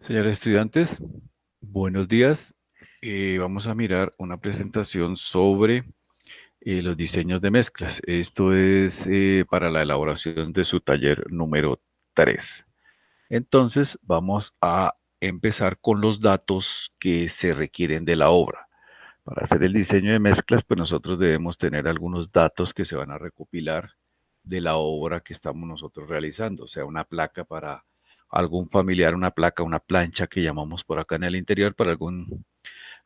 Señores estudiantes, buenos días. Vamos a mirar una presentación sobre los diseños de mezclas. Esto es para la elaboración de su taller número 3. Entonces, vamos a empezar con los datos que se requieren de la obra. Para hacer el diseño de mezclas, pues nosotros debemos tener algunos datos que se van a recopilar de la obra que estamos nosotros realizando, o sea, una placa para algún familiar, una placa, una plancha que llamamos por acá en el interior para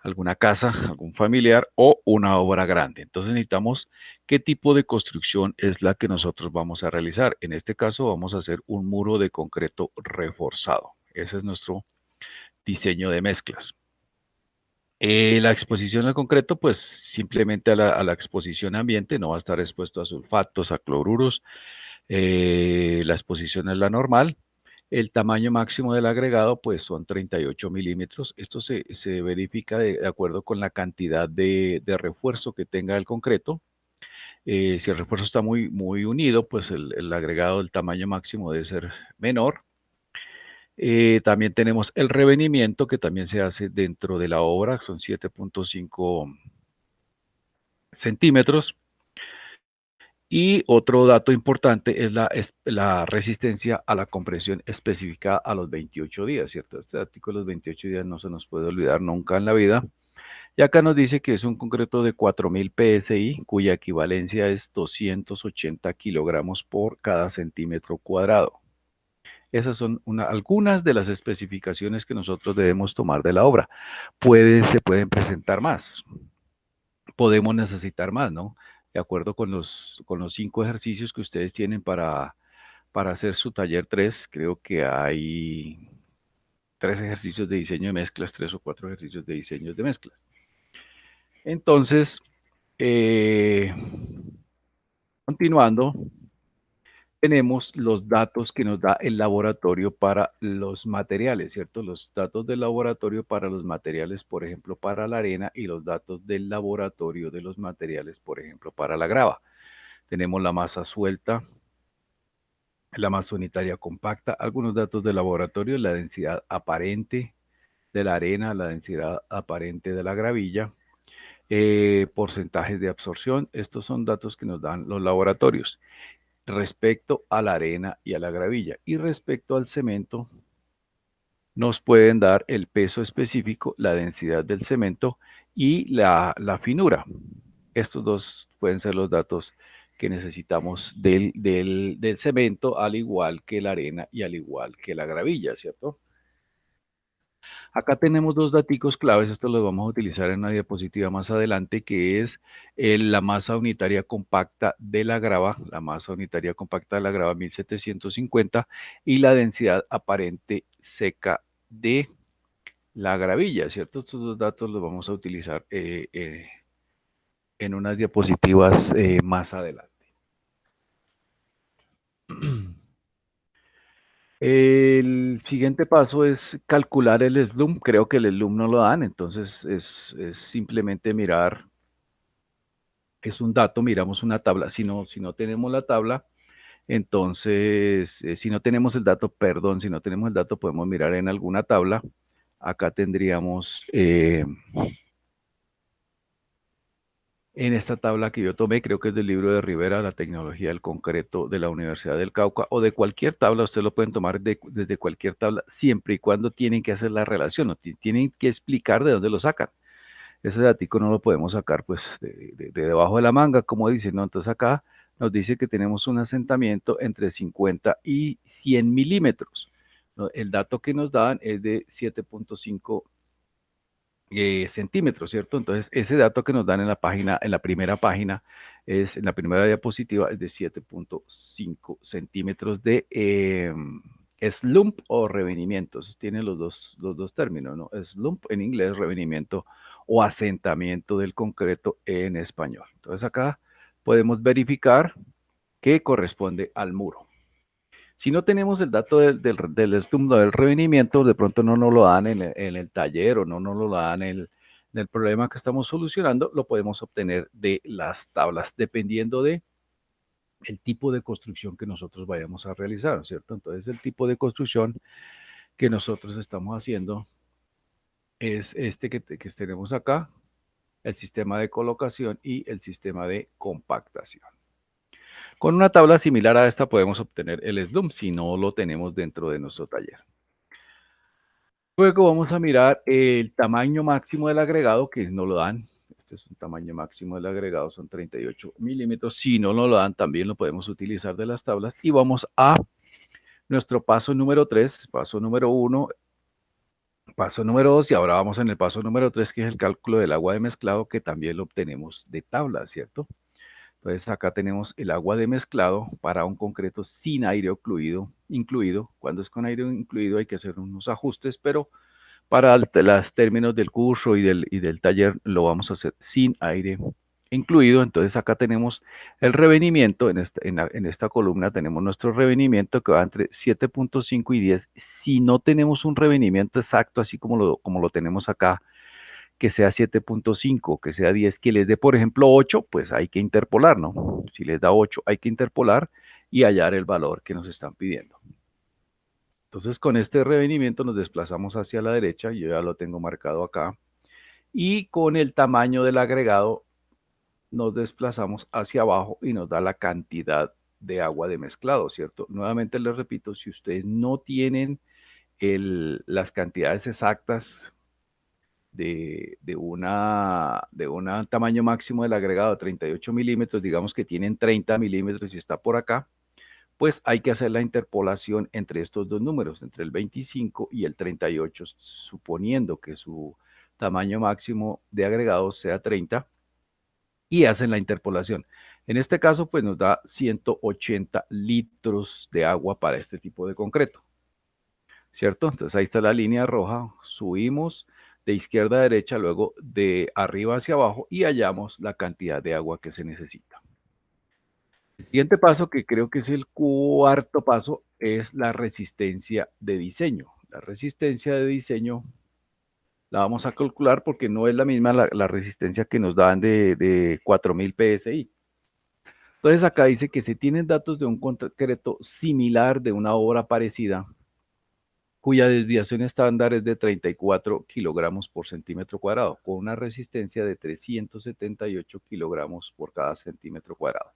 alguna casa, algún familiar o una obra grande. Entonces necesitamos qué tipo de construcción es la que nosotros vamos a realizar. En este caso vamos a hacer un muro de concreto reforzado. Ese es nuestro diseño de mezclas. La exposición al concreto, pues simplemente a la exposición ambiente, no va a estar expuesto a sulfatos, a cloruros. La exposición es la normal. El tamaño máximo del agregado, pues son 38 milímetros. Esto se verifica de acuerdo con la cantidad de refuerzo que tenga el concreto. Si el refuerzo está muy unido, pues el agregado del tamaño máximo debe ser menor. También tenemos el revenimiento que también se hace dentro de la obra, son 7.5 centímetros. Y otro dato importante es la resistencia a la compresión especificada a los 28 días, ¿cierto? Este artículo de los 28 días no se nos puede olvidar nunca en la vida. Y acá nos dice que es un concreto de 4000 PSI, cuya equivalencia es 280 kilogramos por cada centímetro cuadrado. Esas son algunas de las especificaciones que nosotros debemos tomar de la obra. Se pueden presentar más, podemos necesitar más, ¿no? De acuerdo con los 5 ejercicios que ustedes tienen para hacer su taller 3, creo que hay 3 ejercicios de diseño de mezclas, 3 o 4 ejercicios de diseño de mezclas. Entonces, eh, continuando, tenemos los datos que nos da el laboratorio para los materiales, ¿cierto? Los datos del laboratorio para los materiales, por ejemplo, para la arena y los datos del laboratorio de los materiales, por ejemplo, para la grava. Tenemos la masa suelta, la masa unitaria compacta, algunos datos del laboratorio, la densidad aparente de la arena, la densidad aparente de la gravilla, porcentajes de absorción. Estos son datos que nos dan los laboratorios respecto a la arena y a la gravilla. Y respecto al cemento, nos pueden dar el peso específico, la densidad del cemento y la finura. Estos dos pueden ser los datos que necesitamos del cemento, al igual que la arena y al igual que la gravilla, ¿cierto? Acá tenemos dos daticos claves, estos los vamos a utilizar en una diapositiva más adelante, que es la masa unitaria compacta de la grava, la masa unitaria compacta de la grava 1750 y la densidad aparente seca de la gravilla, ¿cierto? Estos dos datos los vamos a utilizar en unas diapositivas más adelante. El siguiente paso es calcular el slump. Creo que el slump no lo dan, entonces es simplemente mirar, es un dato, miramos una tabla. Si no tenemos la tabla, entonces, si no tenemos el dato, perdón, si no tenemos el dato, podemos mirar en alguna tabla. Acá tendríamos en esta tabla que yo tomé, creo que es del libro de Rivera, La tecnología del concreto de la Universidad del Cauca, o de cualquier tabla, ustedes lo pueden tomar desde cualquier tabla, siempre y cuando tienen que hacer la relación, o tienen que explicar de dónde lo sacan. Ese datico no lo podemos sacar pues de debajo de la manga, como dicen, ¿no? Entonces acá nos dice que tenemos un asentamiento entre 50 y 100 milímetros, ¿no? El dato que nos dan es de 7.5 centímetros, ¿cierto? Entonces, ese dato que nos dan en la página, en la primera página, en la primera diapositiva, es de 7.5 centímetros de slump o revenimiento. Entonces, tiene los dos términos, ¿no? Slump en inglés, revenimiento o asentamiento del concreto en español. Entonces, acá podemos verificar que corresponde al muro. Si no tenemos el dato del estímulo del revenimiento, de pronto no nos lo dan en el taller o no nos lo dan en el problema que estamos solucionando, lo podemos obtener de las tablas, dependiendo de el tipo de construcción que nosotros vayamos a realizar, ¿cierto? Entonces, el tipo de construcción que nosotros estamos haciendo es este que tenemos acá, el sistema de colocación y el sistema de compactación. Con una tabla similar a esta podemos obtener el slump si no lo tenemos dentro de nuestro taller. Luego vamos a mirar el tamaño máximo del agregado, que no lo dan. Este es un tamaño máximo del agregado, son 38 milímetros. Si no nos lo dan, también lo podemos utilizar de las tablas. Y vamos a nuestro paso número 3, paso número 1, paso número 2, y ahora vamos en el paso número 3, que es el cálculo del agua de mezclado, que también lo obtenemos de tabla, ¿cierto? Entonces acá tenemos el agua de mezclado para un concreto sin aire incluido. Cuando es con aire incluido hay que hacer unos ajustes, pero para los términos del curso y del taller lo vamos a hacer sin aire incluido. Entonces acá tenemos el revenimiento, en esta columna tenemos nuestro revenimiento que va entre 7.5 y 10. Si no tenemos un revenimiento exacto, así como lo tenemos acá, que sea 7.5, que sea 10, que les dé, por ejemplo, 8, pues hay que interpolar, ¿no? Si les da 8, hay que interpolar y hallar el valor que nos están pidiendo. Entonces, con este revenimiento nos desplazamos hacia la derecha, yo ya lo tengo marcado acá, y con el tamaño del agregado nos desplazamos hacia abajo y nos da la cantidad de agua de mezclado, ¿cierto? Nuevamente les repito, si ustedes no tienen las cantidades exactas de un tamaño máximo del agregado, 38 milímetros, digamos que tienen 30 milímetros y está por acá, pues hay que hacer la interpolación entre estos dos números, entre el 25 y el 38, suponiendo que su tamaño máximo de agregado sea 30, y hacen la interpolación. En este caso, pues nos da 180 litros de agua para este tipo de concreto, ¿cierto? Entonces ahí está la línea roja, subimos de izquierda a derecha, luego de arriba hacia abajo y hallamos la cantidad de agua que se necesita. El siguiente paso, que creo que es el cuarto paso, es la resistencia de diseño. La resistencia de diseño la vamos a calcular porque no es la misma la resistencia que nos dan de 4000 PSI. Entonces acá dice que se tienen datos de un concreto similar de una obra parecida, cuya desviación estándar es de 34 kilogramos por centímetro cuadrado, con una resistencia de 378 kilogramos por cada centímetro cuadrado.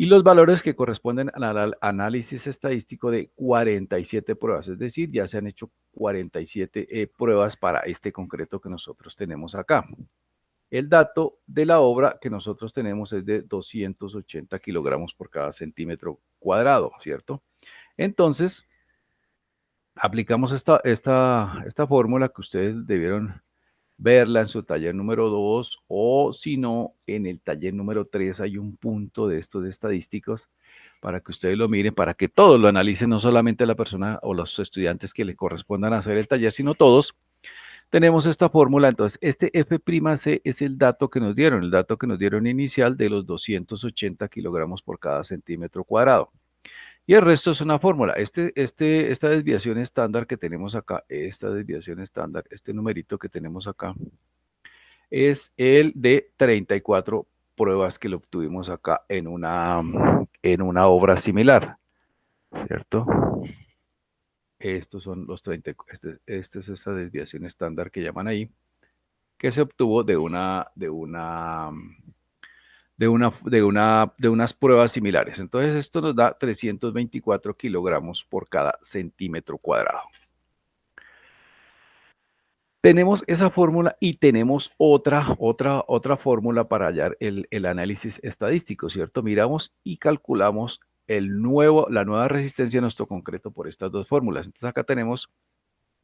Y los valores que corresponden al análisis estadístico de 47 pruebas, es decir, ya se han hecho 47 pruebas para este concreto que nosotros tenemos acá. El dato de la obra que nosotros tenemos es de 280 kilogramos por cada centímetro cuadrado, ¿cierto? Entonces, aplicamos esta fórmula que ustedes debieron verla en su taller número 2, o si no, en el taller número 3 hay un punto de estos de estadísticos para que ustedes lo miren, para que todos lo analicen, no solamente la persona o los estudiantes que le correspondan hacer el taller, sino todos. Tenemos esta fórmula, entonces este F'C es el dato que nos dieron, el dato que nos dieron inicial de los 280 kilogramos por cada centímetro cuadrado. Y el resto es una fórmula. Esta desviación estándar que tenemos acá, esta desviación estándar, este numerito que tenemos acá, es el de 34 pruebas que lo obtuvimos acá en una obra similar, ¿cierto? Estos son los 30, esta es esa desviación estándar que llaman ahí, que se obtuvo de unas pruebas similares. Entonces esto nos da 324 kilogramos por cada centímetro cuadrado. Tenemos esa fórmula y tenemos otra fórmula para hallar el análisis estadístico, ¿cierto? Miramos y calculamos la nueva resistencia a nuestro concreto por estas dos fórmulas. Entonces acá tenemos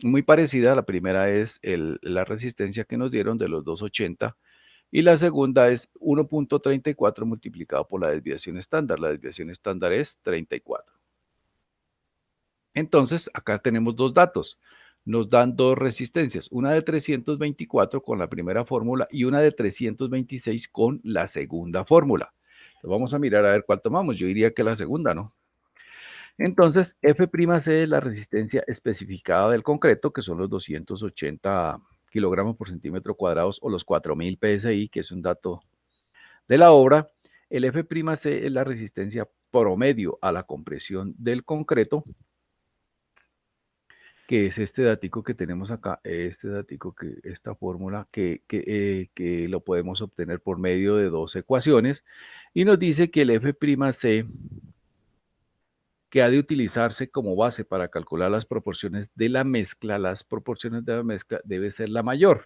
muy parecida. La primera es la resistencia que nos dieron de los 280 y la segunda es 1.34 multiplicado por la desviación estándar. La desviación estándar es 34. Entonces, acá tenemos dos datos. Nos dan dos resistencias, una de 324 con la primera fórmula y una de 326 con la segunda fórmula. Entonces, vamos a mirar a ver cuál tomamos. Yo diría que la segunda, ¿no? Entonces, F'C es la resistencia especificada del concreto, que son los 280 kilogramos por centímetro cuadrados o los 4000 PSI, que es un dato de la obra. El F'C es la resistencia promedio a la compresión del concreto, que es este datico que tenemos acá, este datico, esta fórmula que lo podemos obtener por medio de dos ecuaciones, y nos dice que el F'C que ha de utilizarse como base para calcular las proporciones de la mezcla, debe ser la mayor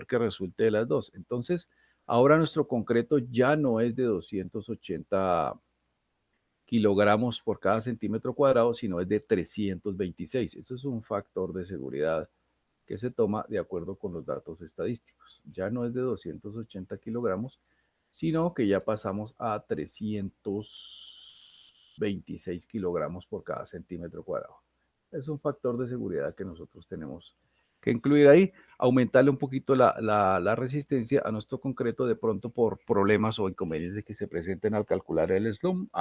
que resulte de las dos. Entonces, ahora nuestro concreto ya no es de 280 kilogramos por cada centímetro cuadrado, sino es de 326. Eso es un factor de seguridad que se toma de acuerdo con los datos estadísticos. Ya no es de 280 kilogramos, sino que ya pasamos a 326 kilogramos por cada centímetro cuadrado. Es un factor de seguridad que nosotros tenemos que incluir ahí, aumentarle un poquito la resistencia a nuestro concreto de pronto por problemas o inconvenientes que se presenten al calcular el slump,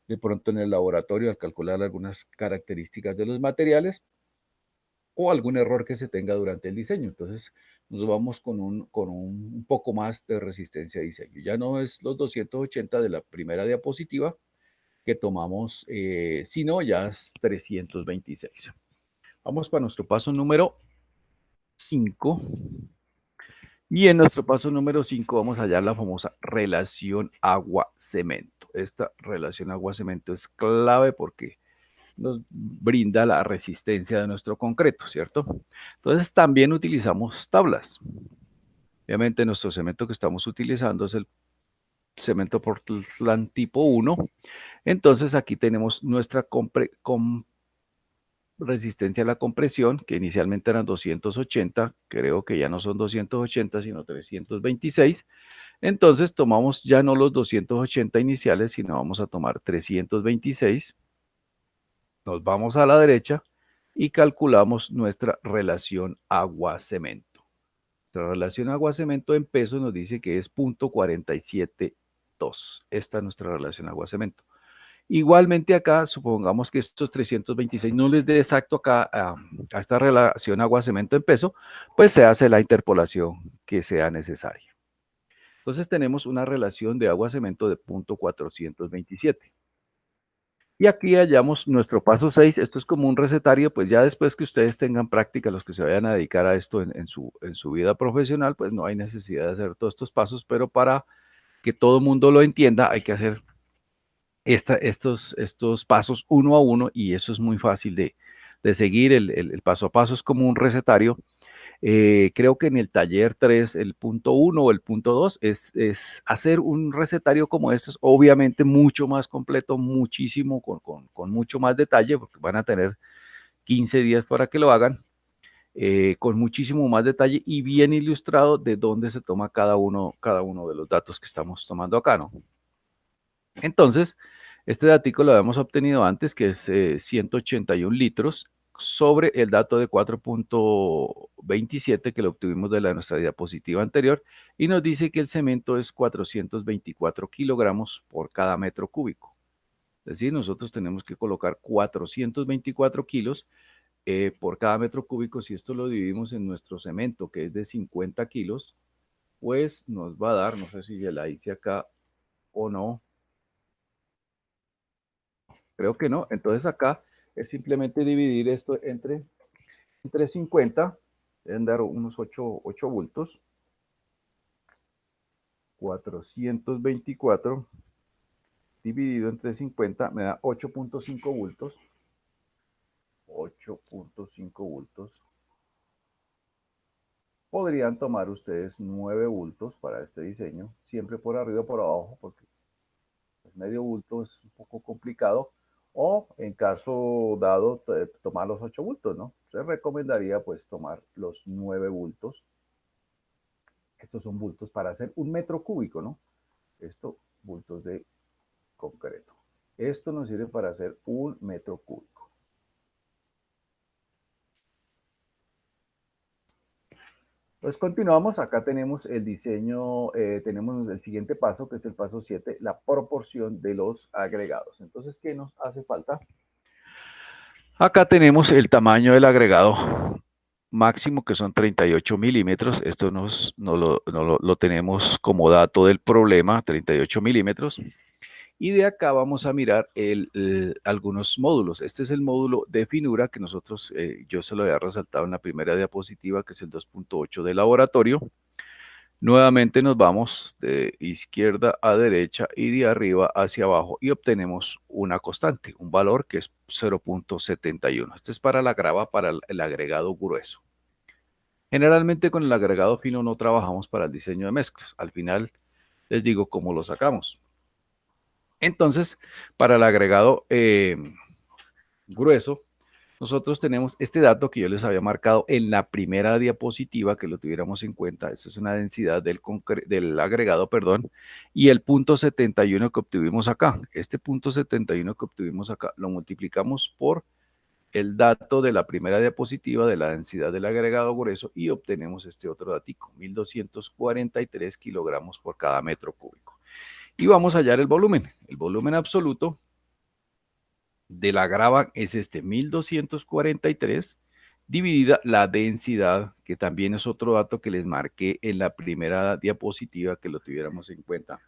de pronto en el laboratorio al calcular algunas características de los materiales o algún error que se tenga durante el diseño. Entonces nos vamos con un poco más de resistencia de diseño. Ya no es los 280 de la primera diapositiva que tomamos, sino ya es 326. Vamos para nuestro paso número 5. Y en nuestro paso número 5 vamos a hallar la famosa relación agua-cemento. Esta relación agua-cemento es clave porque nos brinda la resistencia de nuestro concreto, ¿cierto? Entonces también utilizamos tablas. Obviamente nuestro cemento que estamos utilizando es el cemento Portland tipo 1. Entonces aquí tenemos nuestra resistencia a la compresión, que inicialmente eran 280, creo que ya no son 280, sino 326. Entonces tomamos ya no los 280 iniciales, sino vamos a tomar 326. Nos vamos a la derecha y calculamos nuestra relación agua-cemento. Nuestra relación agua-cemento en pesos nos dice que es 0.472. Esta es nuestra relación agua-cemento. Igualmente acá, supongamos que estos 326 no les dé exacto acá a esta relación agua-cemento en peso, pues se hace la interpolación que sea necesaria. Entonces tenemos una relación de agua-cemento de 0.427. Y aquí hallamos nuestro paso 6. Esto es como un recetario, pues ya después que ustedes tengan práctica, los que se vayan a dedicar a esto en su vida profesional, pues no hay necesidad de hacer todos estos pasos, pero para que todo el mundo lo entienda, hay que hacer estos pasos uno a uno, y eso es muy fácil de seguir. El paso a paso es como un recetario. Creo que en el taller 3, el punto 1 o el punto 2 es hacer un recetario como este, obviamente mucho más completo, muchísimo, con mucho más detalle, porque van a tener 15 días para que lo hagan, con muchísimo más detalle y bien ilustrado de dónde se toma cada uno de los datos que estamos tomando acá, ¿no? Entonces, este datico lo habíamos obtenido antes, que es 181 litros, sobre el dato de 4.27 que lo obtuvimos de nuestra diapositiva anterior, y nos dice que el cemento es 424 kilogramos por cada metro cúbico. Es decir, nosotros tenemos que colocar 424 kilos por cada metro cúbico. Si esto lo dividimos en nuestro cemento, que es de 50 kilos, pues nos va a dar, no sé si ya la hice acá o no, creo que no. Entonces acá es simplemente dividir esto entre 50, deben dar unos 8 bultos. 424 dividido entre 50 me da 8.5 bultos. 8.5 bultos. Podrían tomar ustedes 9 bultos para este diseño, siempre por arriba o por abajo, porque medio bulto es un poco complicado, o en caso dado tomar los 8 bultos, ¿no? Se recomendaría pues tomar los 9 bultos. Estos son bultos para hacer un metro cúbico, ¿no? Esto, bultos de concreto. Esto nos sirve para hacer un metro cúbico. Pues continuamos, acá tenemos el diseño, tenemos el siguiente paso, que es el paso 7, la proporción de los agregados. Entonces, ¿qué nos hace falta? Acá tenemos el tamaño del agregado máximo, que son 38 milímetros. Esto lo tenemos como dato del problema, 38 milímetros. Y de acá vamos a mirar algunos módulos. Este es el módulo de finura que nosotros, yo se lo había resaltado en la primera diapositiva, que es el 2.8 de laboratorio. Nuevamente nos vamos de izquierda a derecha y de arriba hacia abajo y obtenemos una constante, un valor que es 0.71. Este es para la grava, para el agregado grueso. Generalmente con el agregado fino no trabajamos para el diseño de mezclas. Al final les digo cómo lo sacamos. Entonces, para el agregado grueso, nosotros tenemos este dato que yo les había marcado en la primera diapositiva, que lo tuviéramos en cuenta. Esta es una densidad del agregado, perdón, y el punto 71 que obtuvimos acá. Este punto 71 que obtuvimos acá lo multiplicamos por el dato de la primera diapositiva de la densidad del agregado grueso y obtenemos este otro datico, 1243 kilogramos por cada metro cúbico. Y vamos a hallar el volumen. El volumen absoluto de la grava es este 1243 dividida la densidad, que también es otro dato que les marqué en la primera diapositiva, que lo tuviéramos en cuenta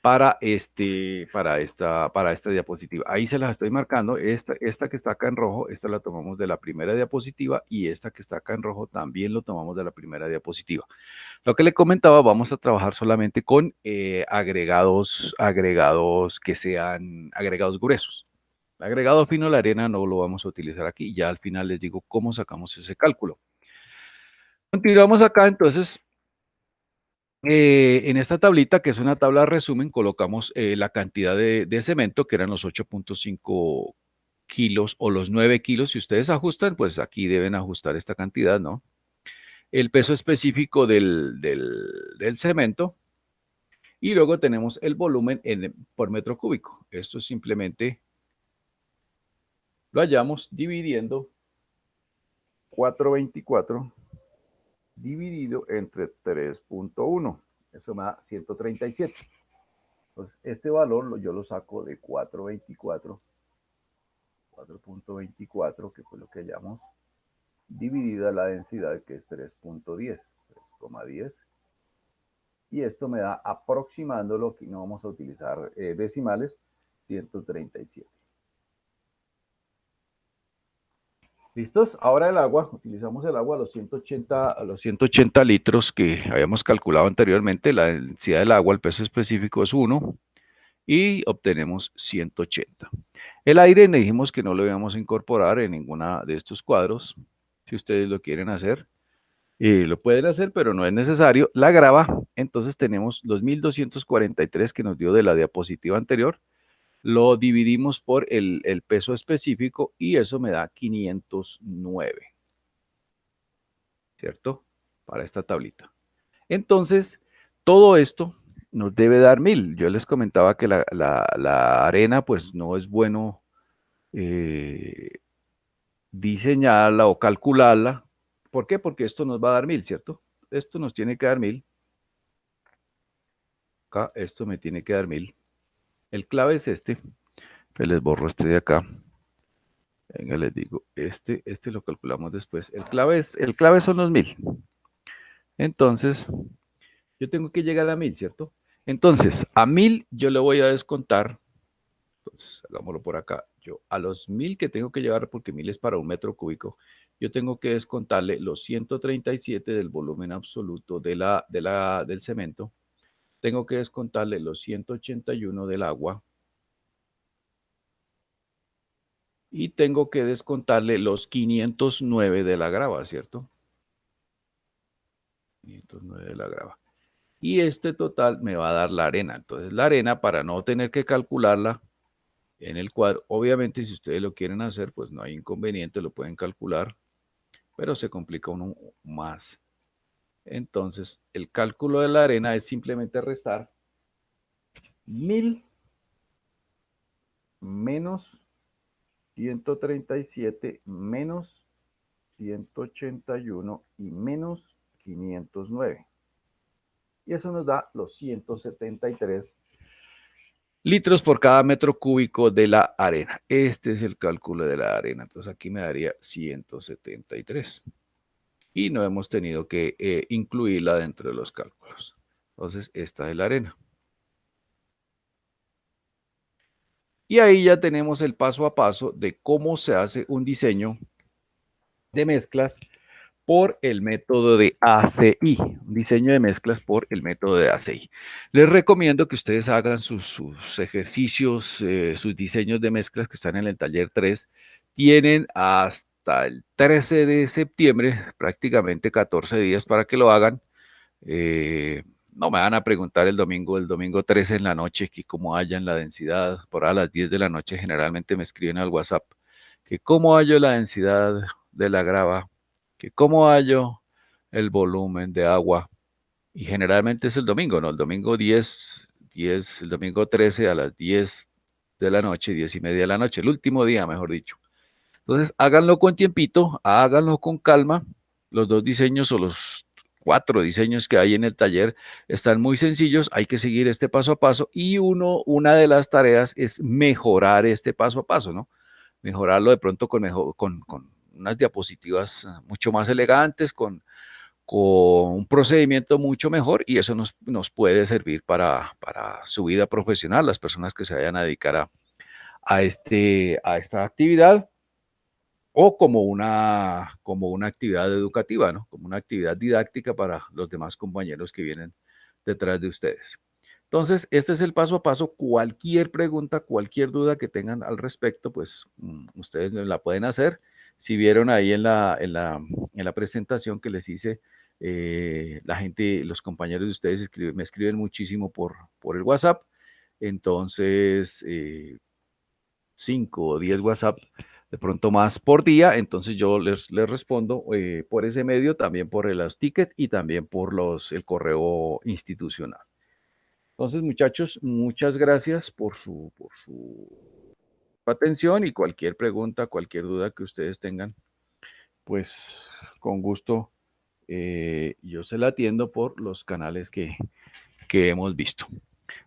para esta diapositiva. Ahí se las estoy marcando. Esta que está acá en rojo, esta la tomamos de la primera diapositiva, y esta que está acá en rojo también lo tomamos de la primera diapositiva. Lo que le comentaba, vamos a trabajar solamente con agregados que sean agregados gruesos. El agregado fino, la arena, no lo vamos a utilizar aquí. Ya al final les digo cómo sacamos ese cálculo. Continuamos acá, entonces, en esta tablita, que es una tabla de resumen, colocamos la cantidad de cemento, que eran los 8.5 kilos o los 9 kilos. Si ustedes ajustan, pues aquí deben ajustar esta cantidad, ¿no? El peso específico del cemento, y luego tenemos el volumen por metro cúbico. Esto simplemente lo hallamos dividiendo 424 dividido entre 3.1. Eso me da 137. Entonces, este valor yo lo saco de 4.24, que fue lo que hallamos, dividida la densidad, que es 3.10, 3,10. Y esto me da, aproximándolo, que no vamos a utilizar decimales, 137. ¿Listos? Ahora el agua, utilizamos el agua a los 180 litros que habíamos calculado anteriormente. La densidad del agua, el peso específico es 1, y obtenemos 180. El aire, le dijimos que no lo íbamos a incorporar en ninguna de estos cuadros. Si ustedes lo quieren hacer, lo pueden hacer, pero no es necesario. La grava, entonces tenemos los 1243 que nos dio de la diapositiva anterior, lo dividimos por el peso específico y eso me da 509, ¿cierto? Para esta tablita. Entonces, todo esto nos debe dar 1000. Yo les comentaba que la arena, pues no es bueno diseñarla o calcularla. ¿Por qué? Porque esto nos va a dar 1000, ¿cierto? Esto nos tiene que dar 1000. Acá, esto me tiene que dar 1000. El clave es este. Que les borro este de acá. Venga, les digo, este lo calculamos después. El clave son los 1000. Entonces, yo tengo que llegar a 1000, ¿cierto? Entonces, a 1000 yo le voy a descontar. Entonces, hagámoslo por acá. Yo a los 1000 que tengo que llevar, porque 1000 es para un metro cúbico, yo tengo que descontarle los 137 del volumen absoluto del cemento. Tengo que descontarle los 181 del agua. Y tengo que descontarle los 509 de la grava, ¿cierto? 509 de la grava. Y este total me va a dar la arena. Entonces, la arena, para no tener que calcularla en el cuadro, obviamente si ustedes lo quieren hacer, pues no hay inconveniente, lo pueden calcular, pero se complica uno más. Entonces, el cálculo de la arena es simplemente restar 1000 menos 137 menos 181 y menos 509. Y eso nos da los 173 litros por cada metro cúbico de la arena. Este es el cálculo de la arena. Entonces aquí me daría 173. Y no hemos tenido que incluirla dentro de los cálculos. Entonces, esta es la arena. Y ahí ya tenemos el paso a paso de cómo se hace un diseño de mezclas por el método de ACI, un diseño de mezclas por el método de ACI. Les recomiendo que ustedes hagan sus ejercicios, sus diseños de mezclas que están en el taller 3. Tienen hasta el 13 de septiembre, prácticamente 14 días para que lo hagan. No me van a preguntar el domingo 13 en la noche, que cómo hallan la densidad. Por a las 10 de la noche generalmente me escriben al WhatsApp, que cómo hallo la densidad de la grava, que cómo hallo el volumen de agua. Y generalmente es el domingo, ¿no? El domingo 10, el domingo 13 a las 10 de la noche, 10:30 de la noche, el último día, mejor dicho. Entonces, háganlo con tiempito, háganlo con calma. Los dos diseños o los 4 diseños que hay en el taller están muy sencillos, hay que seguir este paso a paso y una de las tareas es mejorar este paso a paso, ¿no? Mejorarlo de pronto con unas diapositivas mucho más elegantes, con un procedimiento mucho mejor y eso nos puede servir para su vida profesional, las personas que se vayan a dedicar a esta actividad o como una actividad educativa, ¿no? Como una actividad didáctica para los demás compañeros que vienen detrás de ustedes. Entonces, este es el paso a paso. Cualquier pregunta, cualquier duda que tengan al respecto, pues ustedes me la pueden hacer. Si vieron ahí en la presentación que les hice, la gente, los compañeros de ustedes me escriben muchísimo por el WhatsApp. Entonces, 5 o 10 WhatsApp, de pronto más por día, entonces yo les respondo por ese medio, también por los tickets y también por el correo institucional. Entonces, muchachos, muchas gracias por su atención y cualquier pregunta, cualquier duda que ustedes tengan, pues con gusto yo se la atiendo por los canales que hemos visto.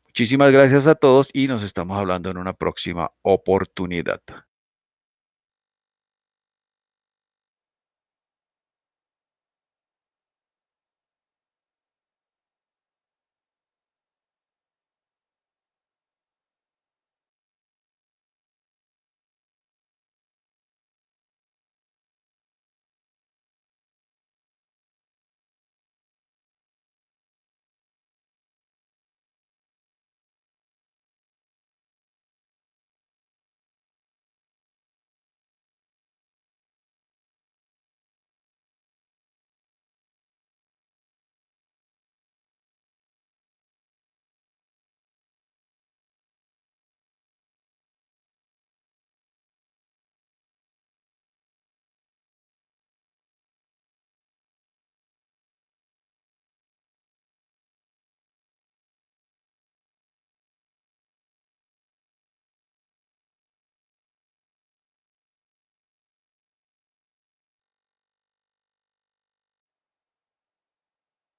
Muchísimas gracias a todos y nos estamos hablando en una próxima oportunidad.